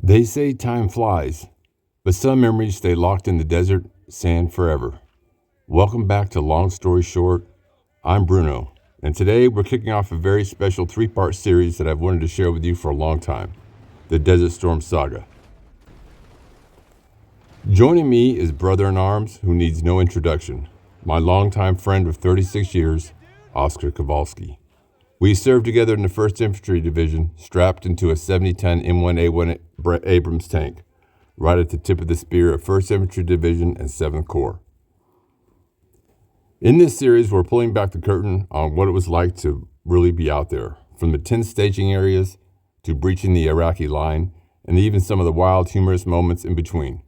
They say time flies, but some memories stay locked in the desert sand forever. Welcome back to Long Story Short. I'm Bruno, and today we're kicking off a very special three-part series that I've wanted to share with you for a long time, the Desert Storm Saga. Joining me is brother-in-arms who needs no introduction, my longtime friend of 36 years, Oscar Kovalski. We served together in the 1st Infantry Division, strapped into a 70-ton M1A1 Abrams tank, right at the tip of the spear of 1st Infantry Division and 7th Corps. In this series, we're pulling back the curtain on what it was like to really be out there, from the tense staging areas to breaching the Iraqi line, and even some of the wild, humorous moments in between.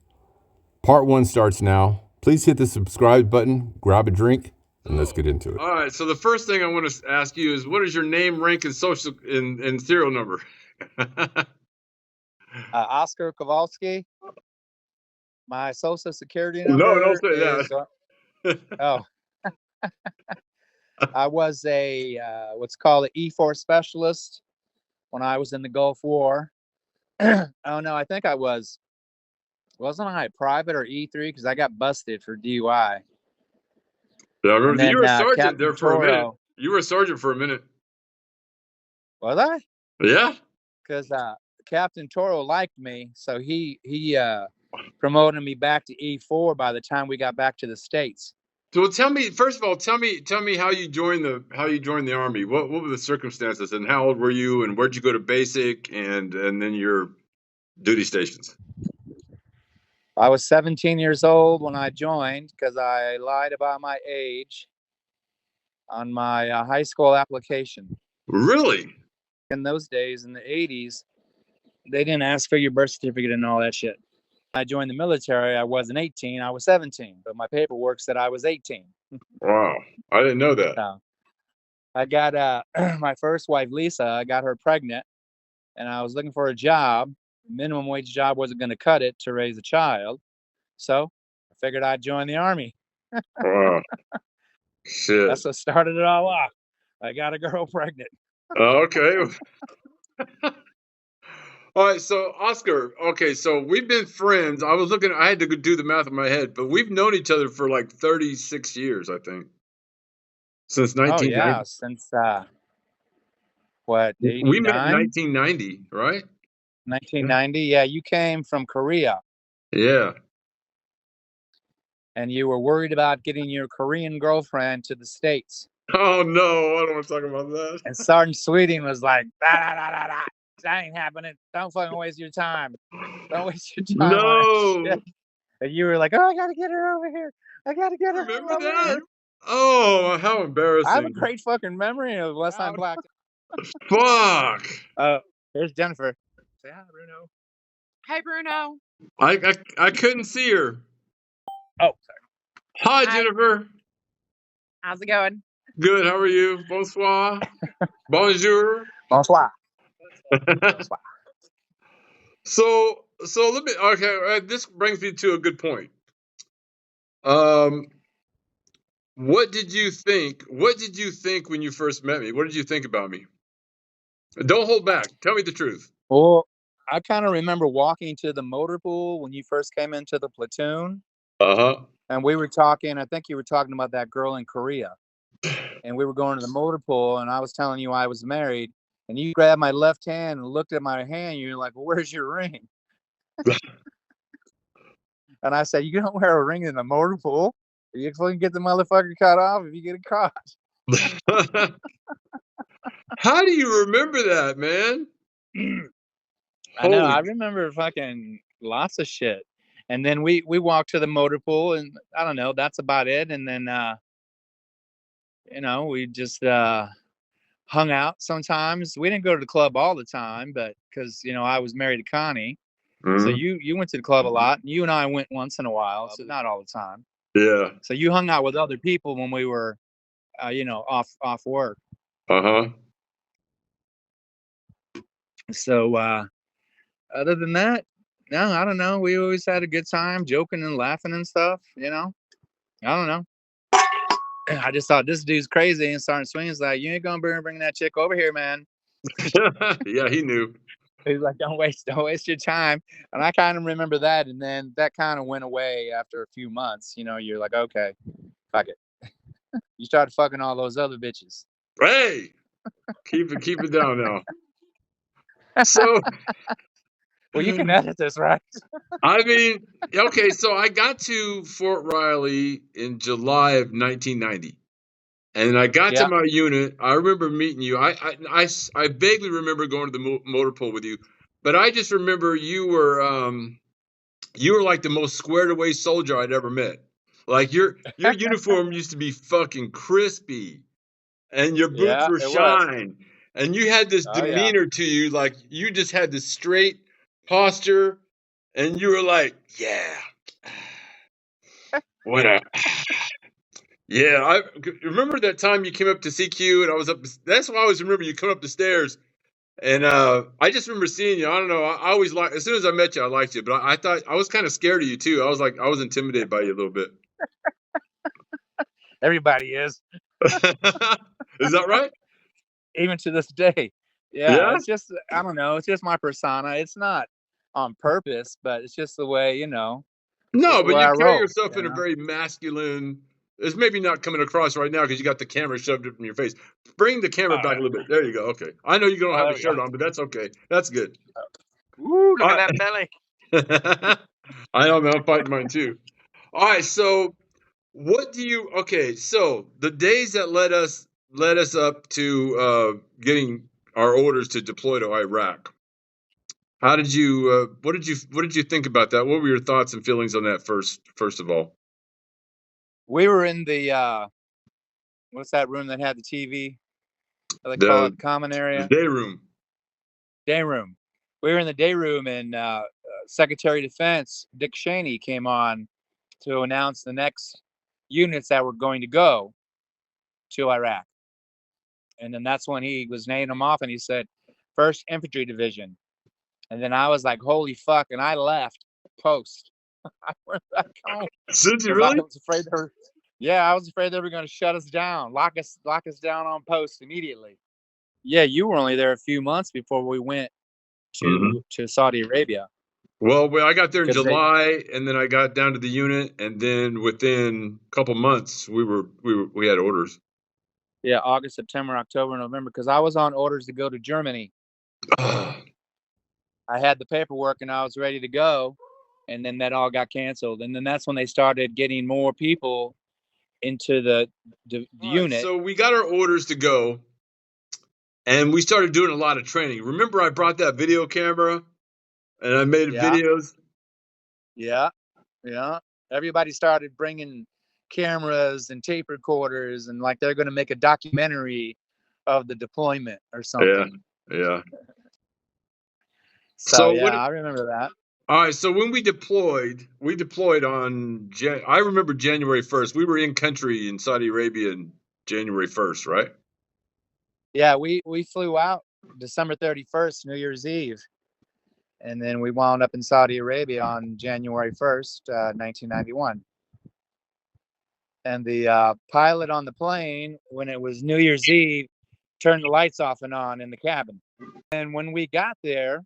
Part 1 starts now. Please hit the subscribe button, grab a drink, and let's get into it. All right. So the first thing I want to ask you is, what is your name, rank, and social and serial number? Oscar Kovalski. My social security No, number don't say is. that. I was a what's called an E4 specialist when I was in the Gulf War. Oh no, I think I wasn't I a private or E3 because I got busted for DUI. Yeah, I remember And then, you were a sergeant Captain there for a minute. Toro. You were a sergeant for a minute. Was I? Yeah. Because Captain Toro liked me, so he promoted me back to E4 by the time we got back to the States. So tell me, first of all, tell me how you joined the Army. What were the circumstances, and how old were you, and where'd you go to basic, and then your duty stations? I was 17 years old when I joined because I lied about my age on my high school application. Really? In those days, in the 80s, they didn't ask for your birth certificate and all that shit. I joined the military. I wasn't 18. I was 17, but my paperwork said I was 18. Wow. I didn't know that. So I got my first wife, Lisa, I got her pregnant, and I was looking for a job. Minimum wage job wasn't going to cut it to raise a child. So I figured I'd join the Army. Wow. Shit. That's what started it all off. I got a girl pregnant. Okay. All right, so Oscar, okay, so we've been friends. I had to do the math in my head, but we've known each other for like 36 years, I think. Since 1990. Oh, yeah, since, what, 89? We met in 1990, right? 1990, yeah, you came from Korea. Yeah. And you were worried about getting your Korean girlfriend to the States. Oh, no, I don't want to talk about that. And Sergeant Sweeting was like, that ain't happening. Don't fucking waste your time. Don't waste your time. No. And you were like, oh, I got to get her over here. I got to get her Remember over that? here. Oh, how embarrassing. I have a great fucking memory of West Side Black. Fuck. Here's Jennifer. Say hi, Bruno. Hi, Bruno. I couldn't see her. Oh, sorry. Hi, Jennifer. How's it going? Good. How are you? Bonsoir. Bonjour. Bonsoir. So let me. Okay, this brings me to a good point. What did you think? What did you think when you first met me? What did you think about me? Don't hold back. Tell me the truth. Well, I kind of remember walking to the motor pool when you first came into the platoon. And we were talking. I think you were talking about that girl in Korea. And we were going to the motor pool, and I was telling you I was married. And you grabbed my left hand and looked at my hand. You're like, well, where's your ring? And I said, you don't wear a ring in the motor pool. You can get the motherfucker cut off if you get caught. How do you remember that, man? I know. I remember fucking lots of shit. And then we walked to the motor pool, and I don't know. That's about it. And then, we just hung out sometimes. We didn't go to the club all the time, but because, I was married to Connie. Mm-hmm. So you went to the club a lot. You and I went once in a while, so not all the time. Yeah. So you hung out with other people when we were, off work. So other than that, no, I don't know. We always had a good time, joking and laughing and stuff. I don't know. I just thought this dude's crazy, and Sergeant Swing's like, you ain't gonna bring that chick over here, man. Yeah, he knew. He's like, don't waste your time. And I kind of remember that. And then that kind of went away after a few months. You know, you're like, okay, fuck it. You started fucking all those other bitches. Hey, keep it down now. So, well, you can edit this, right? I mean, okay. So I got to Fort Riley in July of 1990. And I got to my unit. I remember meeting you. I vaguely remember going to the motor pool with you, but I just remember you were like the most squared away soldier I'd ever met. Like your uniform used to be fucking crispy, and your boots were shine, and you had this demeanor to you, like you just had this straight posture, and you were like, yeah, whatever. Yeah, I remember that time you came up to CQ and I was up. That's why I always remember you coming up the stairs, and I just remember seeing you. I don't know. I always like as soon as I met you, I liked you, but I thought I was kind of scared of you too. I was intimidated by you a little bit. Everybody is. Is that right? Even to this day. Yeah, it's just I don't know. It's just my persona. It's not on purpose, but it's just the way you know. No, but you carry yourself in a very masculine. It's maybe not coming across right now because you got the camera shoved up in your face. Bring the camera back a little bit. There you go. Okay. I know you don't have a shirt on, but that's okay. That's good. Ooh, look at that belly. I know, man. I'm fighting mine too. All right. So what do you, okay. So the days that led us up to getting our orders to deploy to Iraq. How did you, what did you think about that? What were your thoughts and feelings on that first of all? We were in the what's that room that had the TV? They call it common area. Day room. Day room. We were in the day room, and Secretary of Defense Dick Cheney came on to announce the next units that were going to go to Iraq, and then that's when he was naming them off, and he said, "First Infantry Division," and then I was like, "Holy fuck!" And I left post. I went back home. Did you really? I was afraid I was afraid they were going to shut us down, lock us down on post immediately. Yeah, you were only there a few months before we went to Saudi Arabia. Well, I got there in July, and then I got down to the unit, and then within a couple months, we had orders. Yeah, August, September, October, November, because I was on orders to go to Germany. I had the paperwork, and I was ready to go, and then that all got canceled, and then that's when they started getting more people into the unit. So we got our orders to go, and we started doing a lot of training. Remember, I brought that video camera, and I made videos. Yeah. Everybody started bringing cameras and tape recorders, and like they're going to make a documentary of the deployment or something. Yeah. So I remember that. All right, so when we deployed on I remember January 1st. We were in country in Saudi Arabia on January 1st, right? Yeah, we flew out December 31st, New Year's Eve. And then we wound up in Saudi Arabia on January 1st, 1991. And the pilot on the plane, when it was New Year's Eve, turned the lights off and on in the cabin. And when we got there,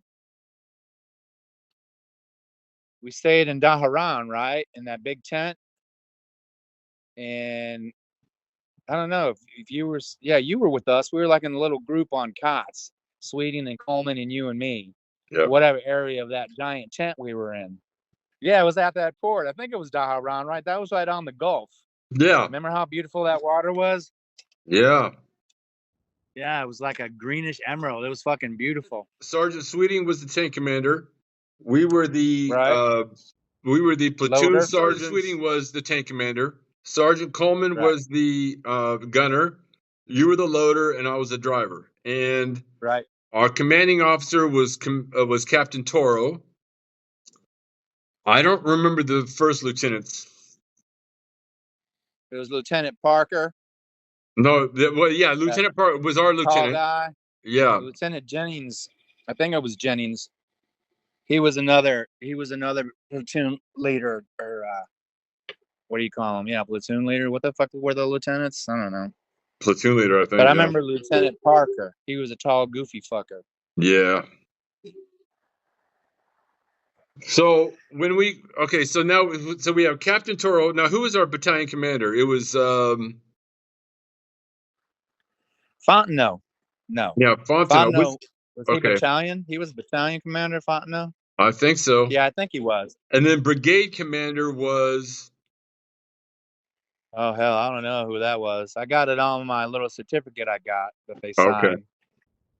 we stayed in Dhahran, right? In that big tent. And I don't know if you were, you were with us. We were like in a little group on cots, Sweeting and Coleman and you and me. Yep. Whatever area of that giant tent we were in. Yeah, it was at that port. I think it was Dhahran, right? That was right on the Gulf. Yeah. Remember how beautiful that water was? Yeah. Yeah, it was like a greenish emerald. It was fucking beautiful. Sergeant Sweeting was the tank commander. We were the platoon Loader. sergeant. Sweeting was the tank commander. Sergeant Coleman was the gunner. You were the loader, and I was the driver. And our commanding officer was Captain Toro. I don't remember the first lieutenants. It was Lieutenant Parker. No, Lieutenant Parker was our lieutenant. Tall guy. Yeah. Lieutenant Jennings. I think it was Jennings. He was another platoon leader, or what do you call him? Yeah, platoon leader. What the fuck were the lieutenants? I don't know. Platoon leader, I think. But I remember Lieutenant Parker. He was a tall, goofy fucker. Yeah. So when we so we have Captain Toro. Now, who was our battalion commander? It was Fontenot. No. Yeah, Fontenot. Was he battalion? He was battalion commander, Fontenot? I think so. Yeah, I think he was. And then brigade commander was. Oh hell, I don't know who that was. I got it on my little certificate I got that they signed. Okay.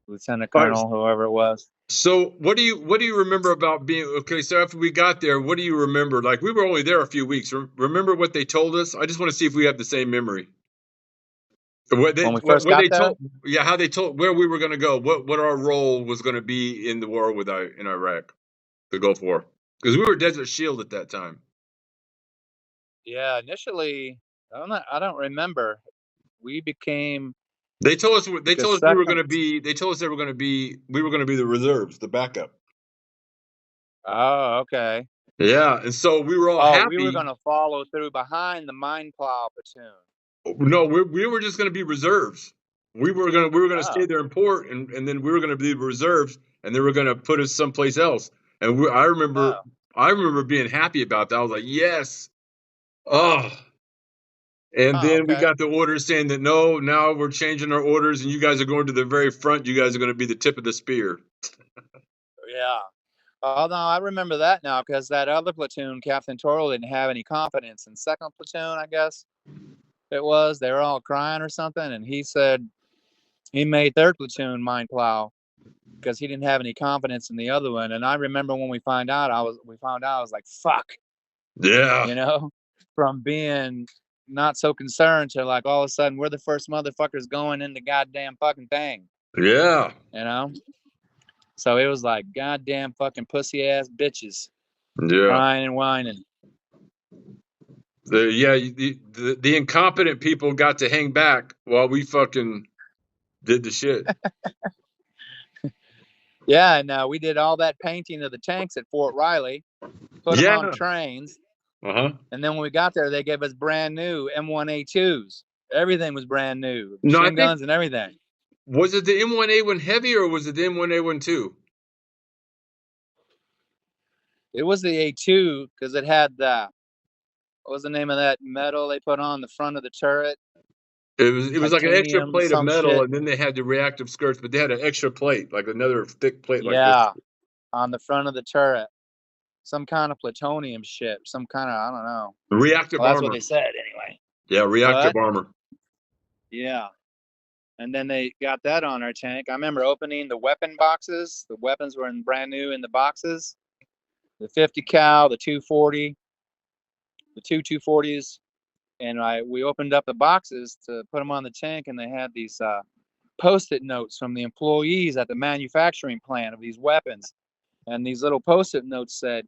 Lieutenant Colonel, whoever it was. So what do you remember about being okay? So after we got there, what do you remember? Like, we were only there a few weeks. Remember what they told us? I just want to see if we have the same memory. What they When we first got there? told, how they told where we were going to go, what our role was going to be in the war in Iraq, the Gulf War, because we were Desert Shield at that time. Yeah, initially, I don't remember. We became. They told us we were going to be. They told us we were going to be the reserves, the backup. Oh, okay. Yeah, and so we were all happy. We were going to follow through behind the mine plow platoon. No, we were just going to be reserves. We were going to stay there in port, and then we were going to be reserves, and they were going to put us someplace else. And I remember being happy about that. I was like, yes. Oh. And then we got the order saying that no, now we're changing our orders, and you guys are going to the very front. You guys are going to be the tip of the spear. Yeah. Oh no, I remember that now, because that other platoon, Captain Toro, didn't have any confidence in second platoon, I guess it was. They were all crying or something, and he said he made third platoon mine plow because he didn't have any confidence in the other one. And I remember when we found out, I was like, fuck. Yeah. You know, from being not so concerned to like all of a sudden we're the first motherfuckers going in the goddamn fucking thing. Yeah. You know? So it was like goddamn fucking pussy ass bitches. Yeah. Crying and whining. The incompetent people got to hang back while we fucking did the shit. Yeah, and we did all that painting of the tanks at Fort Riley, put them on trains. And then when we got there, they gave us brand new M1A2s. Everything was brand new. Machine guns and everything. Was it the M1A1 heavy or was it the M1A12? It was the A2 because it had what was the name of that metal they put on the front of the turret? It was like an extra plate of metal, and then they had the reactive skirts, but they had an extra plate, like another thick plate like this. On the front of the turret. Some kind of plutonium shit. Some kind of, I don't know. Reactive armor. That's what they said anyway. Yeah, reactive armor. Yeah. And then they got that on our tank. I remember opening the weapon boxes. The weapons were brand new in the boxes. The 50 cal, the 240, the two 240s. And we opened up the boxes to put them on the tank, and they had these Post-it notes from the employees at the manufacturing plant of these weapons. And these little Post-it notes said,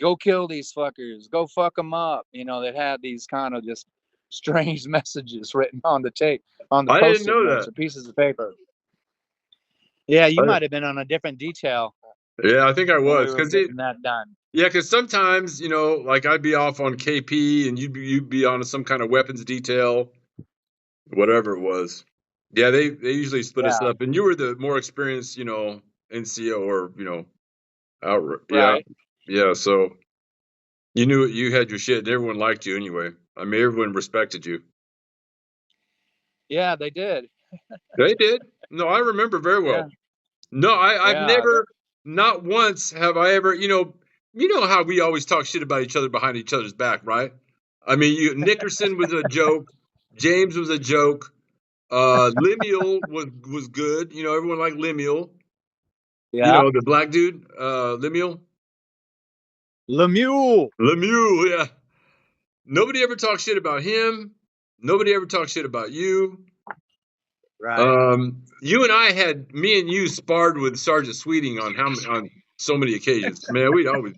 go kill these fuckers, go fuck them up. You know, they had these kind of just strange messages written on the tape, on the Post-it notes or pieces of paper. Yeah, you might have been on a different detail. Yeah, I think I was. Because getting that done. Yeah, because sometimes, you know, like I'd be off on KP and you'd be on some kind of weapons detail, whatever it was. Yeah, they usually split us up, and you were the more experienced, you know, NCO or, you know, Right. Yeah. So you knew you had your shit, and everyone liked you anyway. I mean, everyone respected you. Yeah, they did. They did. No, I remember very well. Yeah. No, I've never, not once have I ever, you know how we always talk shit about each other behind each other's back, right? I mean, Nickerson was a joke. James was a joke. Lemuel was good. You know, everyone liked Lemuel. Yeah. You know, the black dude, Lemuel. Lemuel, yeah. Nobody ever talked shit about him. Nobody ever talked shit about you. Right. You and me and you sparred with Sergeant Sweeting on so many occasions. Man, we'd always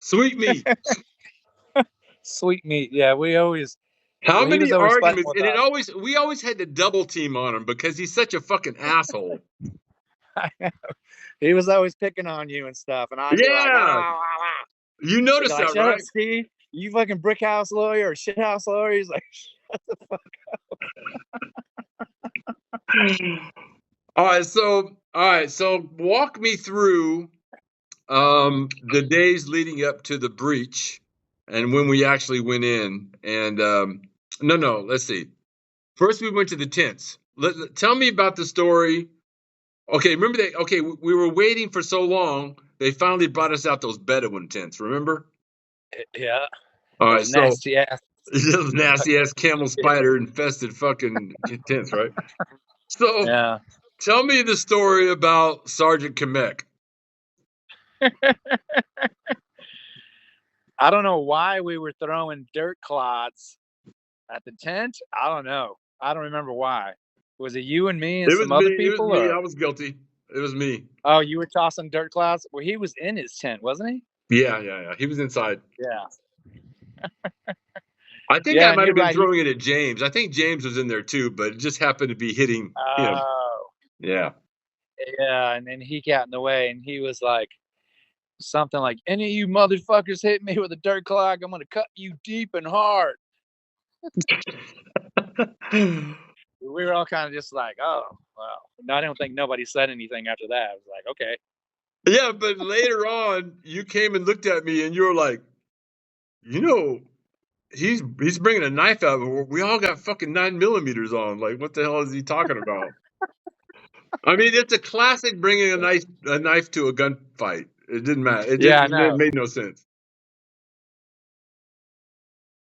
sweet meat. Sweet meat. Yeah, we always. How many arguments? And we always had to double team on him because he's such a fucking asshole. I know. He was always picking on you and stuff, and I'd be like, ah. You noticed that, Shut up, Steve. You fucking brick house lawyer or shit house lawyer. He's like, shut the fuck up. All right, so walk me through the days leading up to the breach and when we actually went in. And no, let's see. First, we went to the tents. Tell me about the story. Okay, remember that? Okay, we were waiting for so long. They finally brought us out those Bedouin tents. Remember? Yeah. All right, so nasty ass. those nasty ass camel spider infested fucking tents, right? So yeah. Tell me the story about Sergeant Kamek. I don't know why we were throwing dirt clods at the tent. I don't know. I don't remember why. Was it you and me and some other people? It was me. I was guilty. It was me. Oh, you were tossing dirt clouds? Well, he was in his tent, wasn't he? Yeah. He was inside. Yeah. I think I might have been throwing it at James. I think James was in there too, but it just happened to be hitting him. Yeah. Yeah, and then he got in the way, and he was like, something like, "Any of you motherfuckers hit me with a dirt clog, I'm gonna cut you deep and hard." We were all kind of just like, "Oh, wow." No, I don't think nobody said anything after that. I was like, "Okay." Yeah, but later on, you came and looked at me, and you were like, he's bringing a knife out. We all got fucking 9mm on. Like, what the hell is he talking about? I mean, it's a classic bringing a knife to a gunfight. It didn't matter. It made no sense.